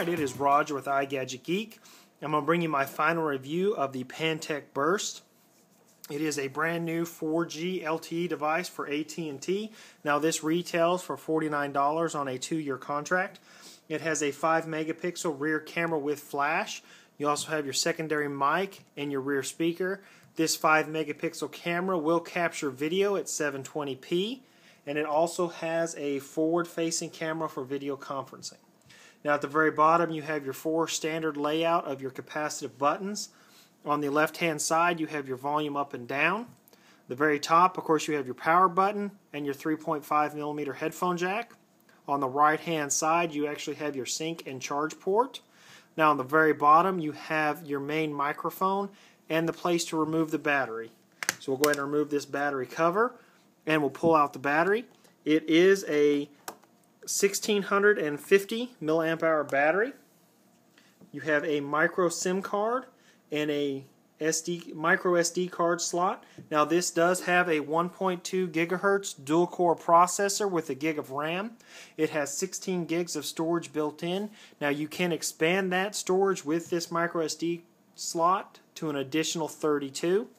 Alright, it is Roger with iGadgetGeek. I'm going to bring you my final review of the Pantech Burst. It is a brand new 4G LTE device for AT&T. Now this retails for $49 on a 2-year contract. It has a 5 megapixel rear camera with flash. You also have your secondary mic and your rear speaker. This 5 megapixel camera will capture video at 720p, and it also has a forward-facing camera for video conferencing. Now at the very bottom you have your 4 standard layout of your capacitive buttons. On the left hand side you have your volume up and down. The very top, of course, you have your power button and your 3.5mm headphone jack. On the right hand side you actually have your sync and charge port. Now on the very bottom you have your main microphone and the place to remove the battery. So we'll go ahead and remove this battery cover and we'll pull out the battery. It is a 1650 milliamp hour battery. You have a micro SIM card and a micro SD card slot. Now this does have a 1.2 gigahertz dual core processor with a gig of RAM. It has 16 gigs of storage built in. Now you can expand that storage with this micro SD slot to an additional 32.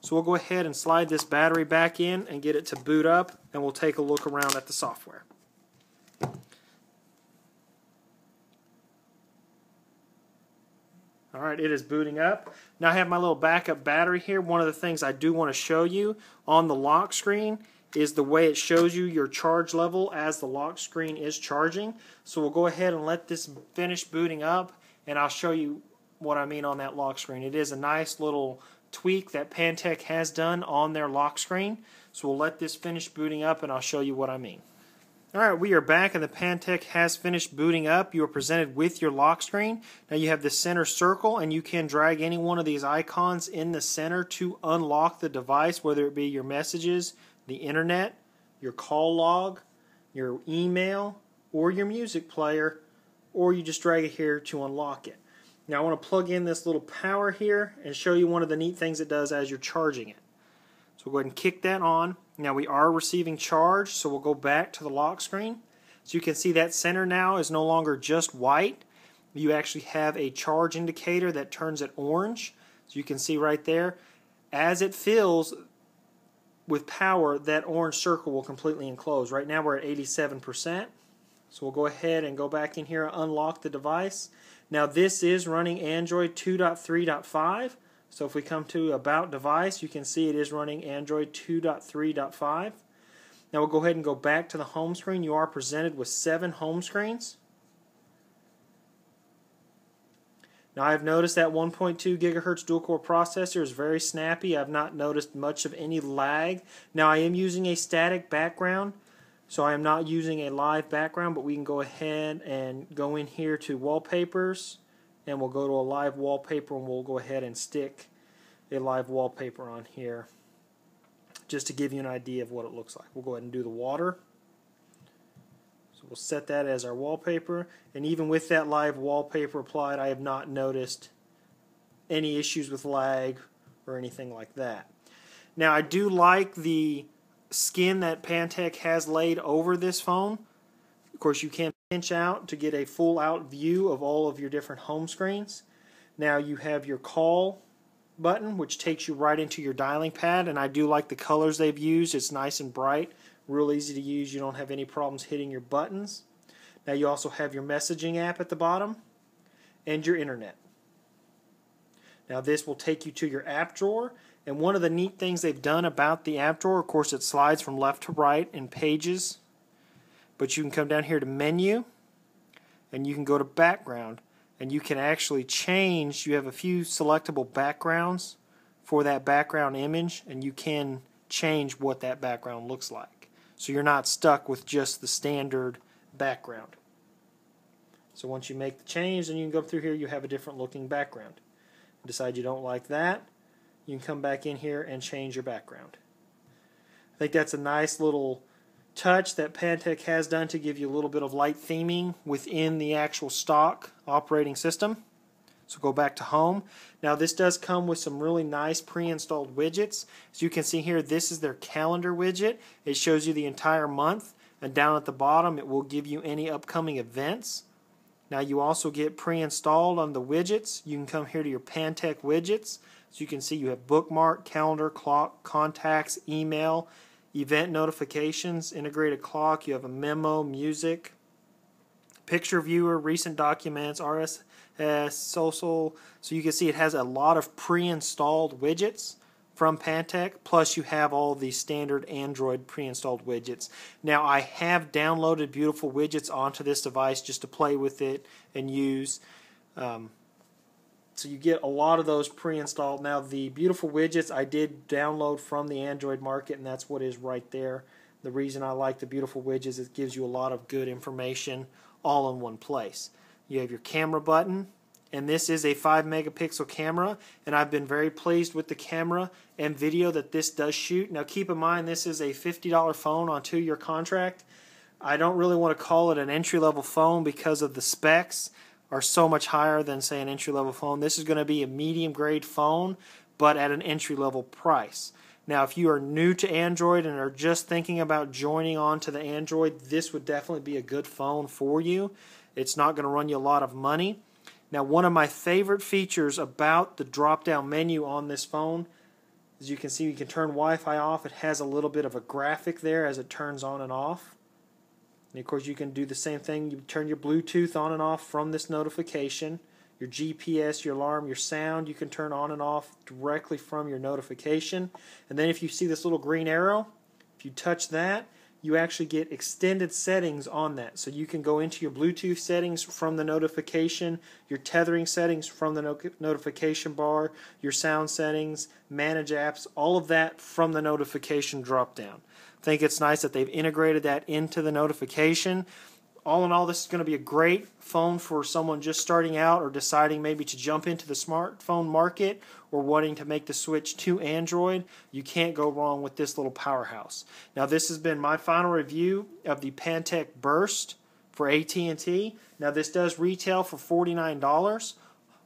So we'll go ahead and slide this battery back in and get it to boot up, and we'll take a look around at the software. Alright, it is booting up. Now I have my little backup battery here. One of the things I do want to show you on the lock screen is the way it shows you your charge level as the lock screen is charging. So we'll go ahead and let this finish booting up, and I'll show you what I mean on that lock screen. It is a nice little tweak that Pantech has done on their lock screen. So we'll let this finish booting up and I'll show you what I mean. Alright, we are back and the Pantech has finished booting up. You are presented with your lock screen. Now you have the center circle, and you can drag any one of these icons in the center to unlock the device, whether it be your messages, the internet, your call log, your email, or your music player, or you just drag it here to unlock it. Now I want to plug in this little power here and show you one of the neat things it does as you're charging it. So we'll go ahead and kick that on. Now we are receiving charge, so we'll go back to the lock screen. So you can see that center now is no longer just white. You actually have a charge indicator that turns it orange. So you can see right there, as it fills with power, that orange circle will completely enclose. Right now we're at 87%. So we'll go ahead and go back in here and unlock the device. Now this is running Android 2.3.5. So if we come to About Device, you can see it is running Android 2.3.5. Now we'll go ahead and go back to the home screen. You are presented with 7 home screens. Now I've noticed that 1.2 gigahertz dual core processor is very snappy. I've not noticed much of any lag. Now I am using a static background, so I am not using a live background, but we can go ahead and go in here to Wallpapers, and we'll go to a live wallpaper, and we'll go ahead and stick a live wallpaper on here just to give you an idea of what it looks like. We'll go ahead and do the water. So we'll set that as our wallpaper, and even with that live wallpaper applied, I have not noticed any issues with lag or anything like that. Now I do like the skin that Pantech has laid over this phone. Of course, you can pinch out to get a full out view of all of your different home screens. Now you have your call button, which takes you right into your dialing pad, and I do like the colors they've used. It's nice and bright, real easy to use. You don't have any problems hitting your buttons. Now you also have your messaging app at the bottom and your internet. Now this will take you to your app drawer, and one of the neat things they've done about the app drawer, of course it slides from left to right in pages, but you can come down here to menu and you can go to background, and you can actually change. You have a few selectable backgrounds for that background image, and you can change what that background looks like. So you're not stuck with just the standard background. So once you make the change, then you can go through here, you have a different looking background. Decide you don't like that, you can come back in here and change your background. I think that's a nice little touch that Pantech has done to give you a little bit of light theming within the actual stock operating system. So go back to home. Now this does come with some really nice pre-installed widgets. As you can see here, this is their calendar widget. It shows you the entire month, and down at the bottom it will give you any upcoming events. Now you also get pre-installed on the widgets. You can come here to your Pantech widgets. So you can see you have bookmark, calendar, clock, contacts, email, event notifications, integrated clock. You have a memo, music, picture viewer, recent documents, RSS, social. So you can see it has a lot of pre-installed widgets from Pantech, plus you have all the standard Android pre-installed widgets. Now I have downloaded beautiful widgets onto this device just to play with it and use. So you get a lot of those pre-installed. Now the beautiful widgets I did download from the Android market, and that's what is right there. The reason I like the beautiful widgets is it gives you a lot of good information all in one place. You have your camera button, and this is a 5 megapixel camera, and I've been very pleased with the camera and video that this does shoot. Now keep in mind this is a $50 phone on 2-year contract. I don't really want to call it an entry-level phone because of the specs are so much higher than, say, an entry-level phone. This is going to be a medium-grade phone, but at an entry-level price. Now, if you are new to Android and are just thinking about joining on to the Android, this would definitely be a good phone for you. It's not going to run you a lot of money. Now, one of my favorite features about the drop-down menu on this phone, as you can see, you can turn Wi-Fi off. It has a little bit of a graphic there as it turns on and off. And, of course, you can do the same thing. You turn your Bluetooth on and off from this notification. Your GPS, your alarm, your sound, you can turn on and off directly from your notification. And then if you see this little green arrow, if you touch that, you actually get extended settings on that. So you can go into your Bluetooth settings from the notification, your tethering settings from the notification bar, your sound settings, manage apps, all of that from the notification drop down. I think it's nice that they've integrated that into the notification. All in all, this is going to be a great phone for someone just starting out or deciding maybe to jump into the smartphone market or wanting to make the switch to Android. You can't go wrong with this little powerhouse. Now, this has been my final review of the Pantech Burst for AT&T. Now, this does retail for $49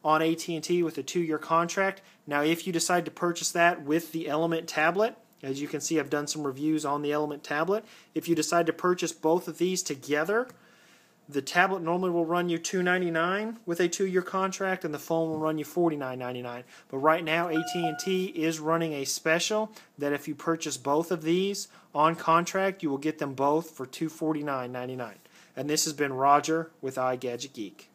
on AT&T with a 2-year contract. Now, if you decide to purchase that with the Element tablet, as you can see, I've done some reviews on the Element tablet. If you decide to purchase both of these together, the tablet normally will run you $299 with a 2-year contract, and the phone will run you $49.99. But right now, AT&T is running a special that if you purchase both of these on contract, you will get them both for $249.99. And this has been Roger with iGadgetGeek.